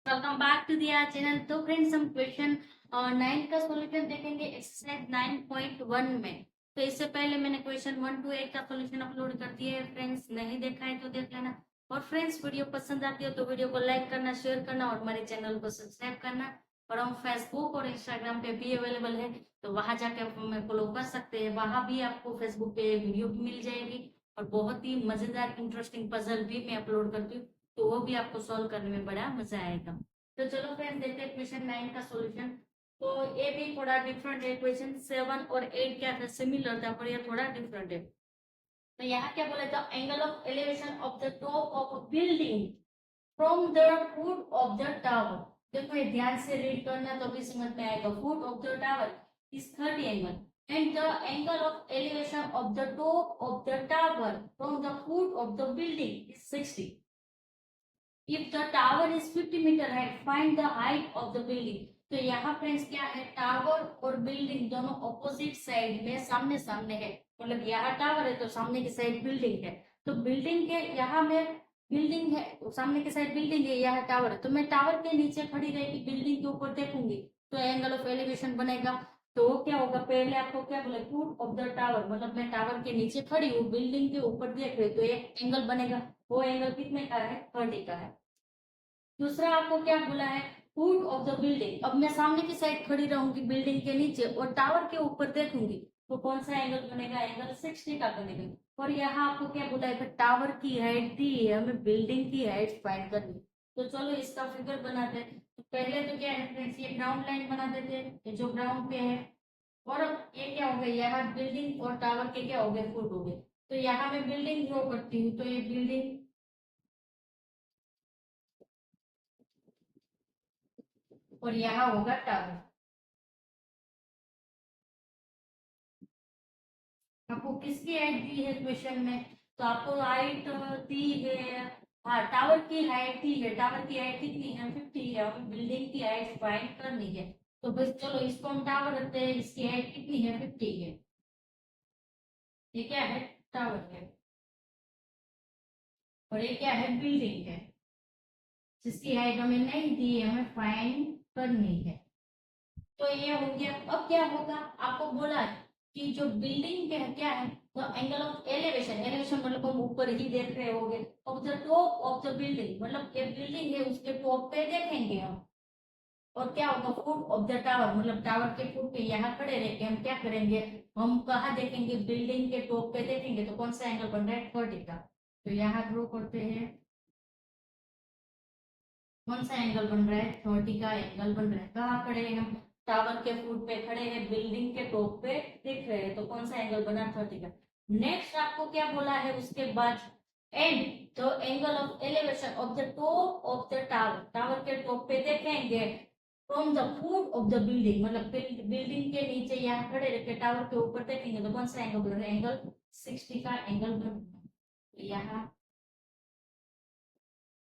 Welcome back to their channel. तो friends हम question 9 का सॉल्यूशन देखेंगे एक्सरसाइज 9.1 में। तो इससे पहले मैंने क्वेश्चन 1 to 8 का सॉल्यूशन अपलोड कर दिया है। फ्रेंड्स नहीं देखा है तो देख लेना। और फ्रेंड्स वीडियो पसंद आती हो तो वीडियो को लाइक करना, शेयर करना और हमारे चैनल को सब्सक्राइब करना। और हम फेसबुक और इंस्टाग्राम पे भी अवेलेबल है, तो वहां जाके आप हमें फॉलो कर सकते हैं। वहां भी आपको फेसबुक पे वीडियो भी मिल जाएगी और बहुत ही मजेदार इंटरेस्टिंग पजल भी मैं अपलोड करती हूँ, तो वो भी आपको सॉल्व करने में बड़ा मजा आएगा। तो चलो फ्रेंड्स देखते हैं क्वेश्चन 9 का सॉल्यूशन। तो ये भी थोड़ा डिफरेंट है। क्वेश्चन 7 और 8 क्या था, सिमिलर था, पर ये थोड़ा डिफरेंट है। तो यहाँ क्या बोला था, angle of elevation of the top of building from the foot of the tower. देखो ये ध्यान से रीड करना तो भी समझ में आएगा। Foot of the tower is 30 angle and the angle of elevation of the top of the tower from the foot of the building is 60। If the tower is 50 meter height, find the height of the building। तो यहाँ friends क्या है, tower और building दोनों opposite side में सामने सामने है। मतलब यहाँ टावर है तो सामने की साइड बिल्डिंग है। तो बिल्डिंग के यहाँ में बिल्डिंग है, सामने की साइड बिल्डिंग है, यहाँ टावर है। तो मैं टावर के नीचे खड़ी रहेगी, बिल्डिंग के ऊपर देखूंगी तो एंगल ऑफ एलिवेशन बनेगा। तो क्या होगा, पहले आपको क्या बोले, फुट ऑफ द टावर, मतलब मैं टावर के नीचे खड़ी हूँ, बिल्डिंग के ऊपर देख रही, तो एक एंगल बनेगा। वो एंगल कितने का है, 30 का है। दूसरा आपको क्या बोला है, फुट ऑफ द बिल्डिंग। अब मैं सामने की साइड खड़ी रहूंगी बिल्डिंग के नीचे और टावर के ऊपर देखूंगी, तो कौन सा एंगल बनेगा, एंगल 60 का बनेगा। और यहाँ आपको क्या बोला है, टावर की हाइट दी है, हमें बिल्डिंग की हाइट फाइंड करनी। तो चलो इसका फिगर बनाते हैं। तो पहले तो क्या है फ्रेंड्स, ये ग्राउंड लाइन बना देते हैं, ये जो ग्राउंड पे है। और अब ये क्या हो गया, यहाँ बिल्डिंग और टावर के क्या हो गए, फुट हो गए। तो यहाँ मैं बिल्डिंग ड्रॉ करती हूँ, तो ये बिल्डिंग और यहाँ होगा टावर। आपको किसकी हाइट दी है क्वेश्चन में, तो आपको हाइट दी है, हाँ टावर की हाइट दी है। टावर की हाइट कितनी है, 50 है। हमें बिल्डिंग की हाइट फाइंड करनी है। तो बस चलो इसको हम टावर रखते हैं, इसकी हाइट कितनी है, 50 है। ये क्या है, टावर है। और ये क्या है, बिल्डिंग है, जिसकी हाइट हमें नहीं दी है, हमें फाइंड करनी है। तो ये हो गया। अब क्या होगा, आपको बोला है कि जो बिल्डिंग के क्या है, तो एंगल ऑफ एलिवेशन, एलिवेशन मतलब हम ऊपर ही देख रहे होंगे, of the top of the building, मतलब ये बिल्डिंग है उसके टॉप पे देखेंगे हम। और क्या होगा, फुट ऑफ द टावर, मतलब टावर के फुट पे यहाँ खड़े रह के हम क्या करेंगे, हम कहाँ देखेंगे, बिल्डिंग के टॉप पे देखेंगे। तो कौन सा एंगल बन रहा है, 30 का। तो यहाँ ड्रॉ करते हैं, कौन सा एंगल बन रहा है, 30 का एंगल बन रहा है। कहाँ खड़े हैं हम, टावर के फुट पे खड़े हैं, बिल्डिंग के टॉप पे दिख रहे हैं, तो कौन सा एंगल बना, 30 का। नेक्स्ट आपको क्या बोला है उसके बाद, and the angle of elevation of the top of the tower, tower के टॉप पे देखेंगे from the foot of the building, मतलब बिल्डिंग के नीचे यहाँ खड़े रह के टावर के ऊपर देखेंगे, तो कौन सा एंगल बन रहा है, एंगल 60 का एंगल बन रहा है। यहाँ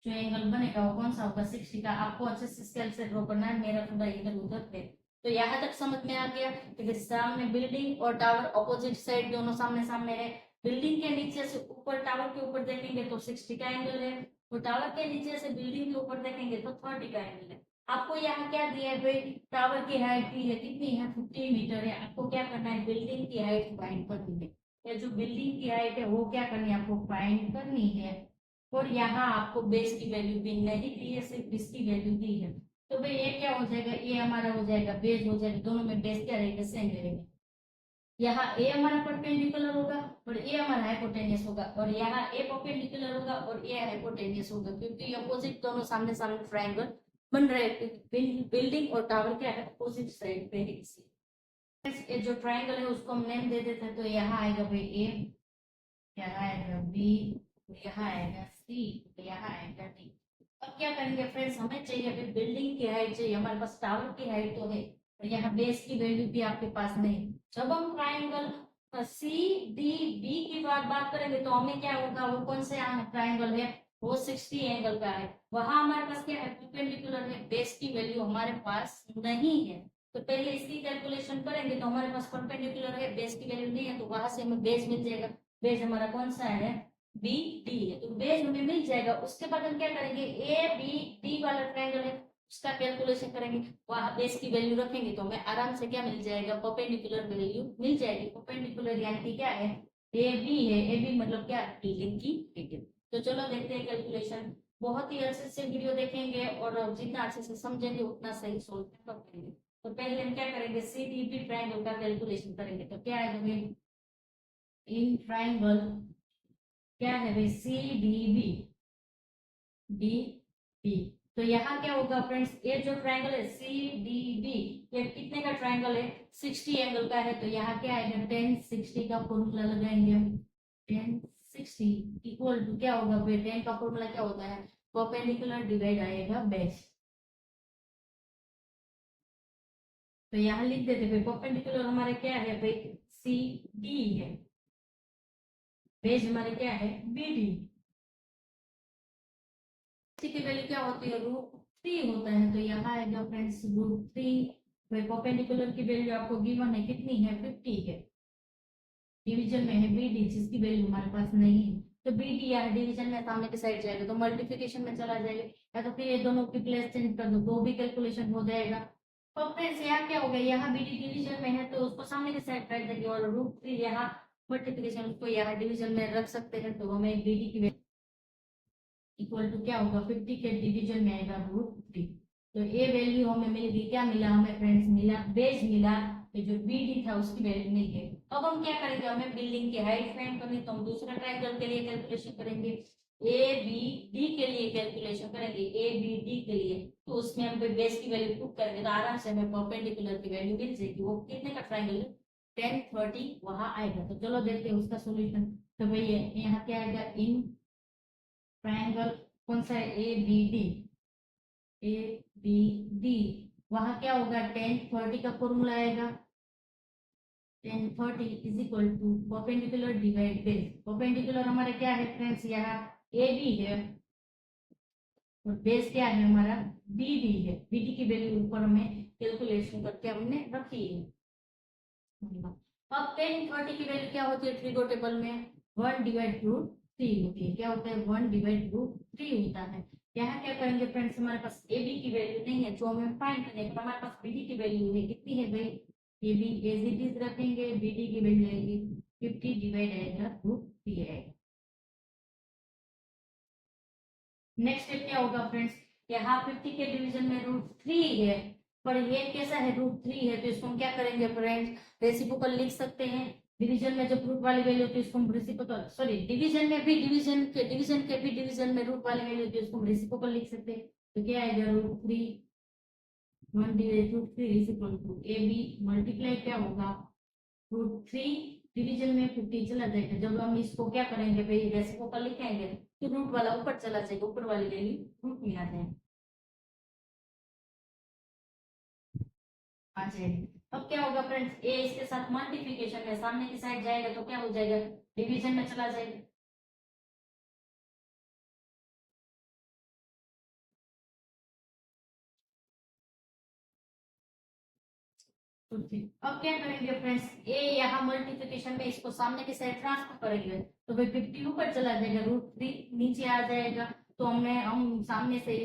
जो एंगल बनेगा वो कौन सा होगा, 60 का। आपको अच्छे से स्केल से ड्रॉ करना है, मेरा थोड़ा इधर उधर है। तो यहाँ तक समझ में आ गया कि सामने बिल्डिंग और टावर ऑपोजिट साइड दोनों सामने सामने है। बिल्डिंग के नीचे से ऊपर टावर के ऊपर देखेंगे तो 60 का एंगल है, और टावर के नीचे से बिल्डिंग के ऊपर देखेंगे तो 30 का एंगल है। आपको यहाँ क्या दिया है भाई, टावर की हाइट की है, कितनी है, 50 मीटर है। आपको क्या करना है, बिल्डिंग की हाइट फाइंड करनी है। या जो बिल्डिंग की हाइट है वो क्या करनी है, आपको फाइंड करनी है। और यहाँ आपको बेस की वैल्यू भी नहीं दी है, सिर्फ इसकी वैल्यू दी है। तो भाई ये क्या हो जाएगा, ये हमारा हो जाएगा बेस हो जाएगा, दोनों में बेस क्या रहेगा, सेम रहेगा। यहाँ ए हमारा परपेंडिकुलर होगा और ए हमारा हाइपोटेनियस होगा, और यहाँ ए परपेंडिकुलर होगा और ए हाइपोटेनियस होगा, क्योंकि अपोजिट दोनों सामने सामने ट्रायंगल बन रहे हैं। बिल्डिंग और टावर क्या है, अपोजिट साइड पे है। जो ट्रायंगल है उसको हम नेम दे देते हैं। तो यहाँ आएगा भाई ए, यहाँ आएगा बी, यहाँ आएगा सी, यहाँ आएगा डी। अब क्या करेंगे फ्रेंड्स, हमें चाहिए अभी बिल्डिंग की हाइट चाहिए, हमारे पास टावर की हाइट तो है, और यहाँ बेस की वैल्यू भी आपके पास नहीं। जब हम ट्राइंगल सी डी बी की बात करेंगे तो हमें क्या होगा, वो कौन से ट्राइंगल है, वो 60 एंगल का है। वहां हमारे पास क्या है, परपेंडिकुलर है, बेस की वैल्यू हमारे पास नहीं है। तो पहले इसकी कैलकुलेशन करेंगे, तो हमारे पास परपेंडिकुलर है, बेस की वैल्यू नहीं है, तो वहां से हमें बेस मिल जाएगा। बेस हमारा कौन सा है, बी डी है, तो बेस हमें मिल जाएगा। उसके बाद हम क्या करेंगे, ए बी डी वाला ट्रायंगल है, उसका कैलकुलेशन करेंगे, वहां बेस की वैल्यू रखेंगे तो हमें आराम से क्या मिल जाएगा, परपेंडिकुलर वैल्यू मिल जाएगी। परपेंडिकुलर यानी कि क्या है, ए बी है, ए बी मतलब क्या, बिल्डिंग की एरिया। तो चलो देखते हैं कैलकुलेशन। बहुत ही अच्छे से वीडियो देखेंगे और जितना अच्छे से समझेंगे उतना सही सोल्व कर पाएंगे। तो पहले हम क्या करेंगे, सी डी बी ट्राइंगल का कैलकुलेशन करेंगे। तो क्या है हमें इन ट्राइंगल, क्या है भाई, C D B D B. तो यहाँ क्या होगा फ्रेंड्स, ये जो ट्राइंगल है सी डी बी, ये कितने का ट्राइंगल है, 60 एंगल का है। तो यहाँ क्या आएगा, 1060 का फॉर्मूला लगाएंगे हम। 1060 इक्वल टू क्या होगा भाई, 10 का फॉर्मूला क्या होता है, परपेंडिकुलर डिवाइड आएगा बेस। तो यहाँ लिख देते भाई, परपेंडिकुलर हमारे क्या है भाई, सी डी है, बेस हमारे क्या है, बी डी। की वैल्यू क्या होती है, √3 होता है। तो यहाँ आएगा फ्रेंड्स √3। परपेंडिकुलर की वैल्यू आपको गिवन है, कितनी है, 50 है। डिवीजन में है BD, जिसकी वैल्यू हमारे पास नहीं है। तो BD या डिवीजन में सामने की साइड जाएगा तो मल्टीप्लिकेशन में चला जाएगा, या तो फिर ये दोनों की प्लेस चेंज कर दो तो भी कैलकुलेशन हो जाएगा। तो फ्रेंड्स यहाँ क्या हो गया, यहाँ BD डिवीजन में है तो उसको सामने की साइड रख देंगे, और √3 यहाँ मल्टीप्लिकेशन, उसको यहाँ डिवीजन में रख सकते हैं। तो हमें BD की इक्वल टू क्या होगा, 50 के डिवीजन में आएगा √3। तो ये वैल्यू हमें मिल गई, क्या मिला हमें फ्रेंड्स, मिला बेस मिला। ये जो BD था उसकी वैल्यू नहीं है। अब हम क्या करेंगे, हमें बिल्डिंग की हाइट फाइंड करनी, तो हम दूसरा ट्रायंगल के लिए कैलकुलेशन करेंगे। ABD के लिए कैलकुलेशन करेंगे, ABD के लिए। तो उसमें हम बेस की वैल्यू पुट करेंगे तो आराम से हमें परपेंडिकुलर की वैल्यू मिल जाएगी। वो कितने का ट्रायंगल है, 1030 वहां आएगा। तो चलो देखते हैं उसका सोल्यूशन। तो भैया यहाँ क्या आएगा, इन ट्रायंगल कौन सा है, ए बी डी, वहां क्या होगा, 1030 का फॉर्मूला आएगा। 1030 is equal to perpendicular divide base. Perpendicular हमारे क्या है फ्रेंड्स, यहाँ ए बी है और बेस क्या है हमारा, बी डी है। बी डी की वैल्यू ऊपर हमें कैलकुलेशन करके हमने रखी है। अब 1030 की वैल्यू क्या होती है ट्रिगो टेबल में, 1/√3 होती है। क्या होता है, 1/√3 होता है। यहाँ क्या करेंगे फ्रेंड्स, हमारे पास ए बी की वैल्यू नहीं है जो हमें फाइंड करने का, हमारे पास बी डी की वैल्यू है, कितनी है भाई, A B as it is रखेंगे, बी डी की वैल्यू आएगी 50 डिवाइड आएगा √3 आएगा। नेक्स्ट स्टेप क्या होगा फ्रेंड्स, यहाँ 50 के डिवीजन में √3 है, पर ये कैसा है, √3 है। तो इसको हम क्या करेंगे फ्रेंड्स, रेसिप्रोकल लिख सकते हैं। डिवीजन में जब रूट वाली वैल्यू होती है उसको हम रेसिप्रोकल, सॉरी डिवीजन में भी, डिवीजन के भी डिवीजन में रूट वाली वैल्यू होती है उसको हम रेसिप्रोकल लिख सकते हैं। तो क्या आएगा, √3 1/√3 is equal to A B multiply क्या होगा, √3 डिवीजन में 50 चला जाएगा। जब हम इसको क्या करेंगे भाई, रेसिप्रोकल लिखेंगे तो रूट वाला ऊपर चला जाएगा, ऊपर वाली वैल्यू रूट में आ जाएगी, आ जाएगी। अब क्या होगा फ्रेंड्स, ए इसके साथ मल्टीप्लिकेशन में सामने की साइड जाएगा तो क्या हो जाएगा, डिवीजन में चला जाएगा। अब क्या करेंगे फ्रेंड्स, ए यहाँ मल्टीप्लिकेशन में इसको सामने की साइड ट्रांसफर करेंगे तो भाई 50 ऊपर चला जाएगा, √3 नीचे आ जाएगा। तो हम सामने से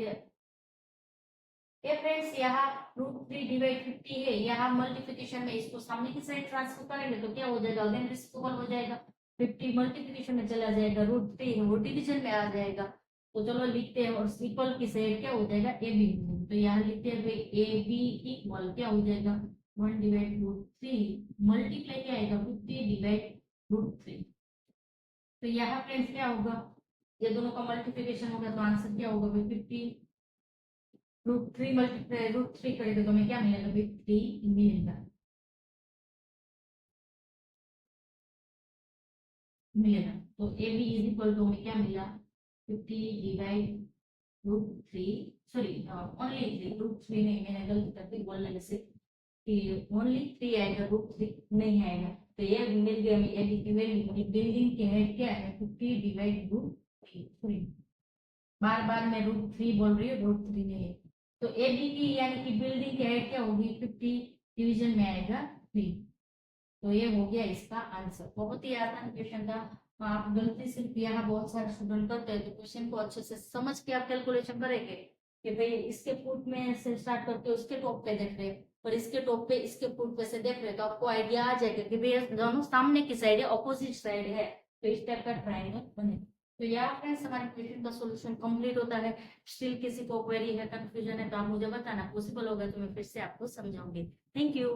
ये फ्रेंड्स यहाँ √3 डिवाइड 50 है, यहाँ मल्टीप्लिकेशन में इसको सामने की साइड ट्रांसफर करेंगे तो क्या हो जाएगा, अगेन रेसिप्रोकल हो जाएगा। 50 मल्टीप्लिकेशन में चला जाएगा, √3 वो डिवीजन में आ जाएगा। तो चलो लिखते हैं, और इक्वल की साइड क्या हो जाएगा, ए बी। तो यहाँ लिखते हैं भाई ए बी इक्वल क्या हो जाएगा, 1/√3 मल्टीप्लाई क्या आएगा, 50 डिवाइड √3। तो यहाँ फ्रेंड्स क्या होगा, ये दोनों का मल्टीप्लिकेशन होगा तो आंसर क्या होगा भाई, 50 √3 मल्टीप्लाई √3 करेंगे तो हमें क्या मिलेगा भाई, 3 मिलेगा। तो A B is equal to हमें क्या मिला, 50 डिवाइड √3, सॉरी ओनली 3, √3 नहीं, मैंने गलती कर दी बोलने में से, ओनली 3 आएगा, √3 नहीं आएगा। तो ये मिल गया हमें ए बी की वैल्यू। बिल्डिंग की हाइट क्या है, 50 डिवाइड √3। बार बार मैं √3 बोल रही हूँ, √3 नहीं है। तो ए बी की यानी कि बिल्डिंग की हाइट क्या होगी, 50 डिवीजन में आएगा 3। तो ये हो गया इसका आंसर। बहुत ही आसान क्वेश्चन था। आप गलती से यहाँ बहुत सारे स्टूडेंट करते हैं, तो क्वेश्चन को अच्छे से समझ के आप कैलकुलेशन करेंगे कि भाई इसके फुट में से स्टार्ट करके उसके टॉप पे देख रहे हैं और इसके टॉप पे इसके फुट पे से देख रहे हैं, तो आपको आइडिया आ जाएगा कि भाई ये दोनों सामने की साइड है, ऑपोजिट साइड है, तो इस टाइप का ट्रायंगल बने। तो यार फ्रेंड्स हमारे क्वेश्चन का सॉल्यूशन कंप्लीट होता है। स्टिल किसी को क्वेरी है, कंफ्यूजन है, तो आप मुझे बताना, पॉसिबल होगा तो मैं फिर से आपको समझाऊंगी। Thank you.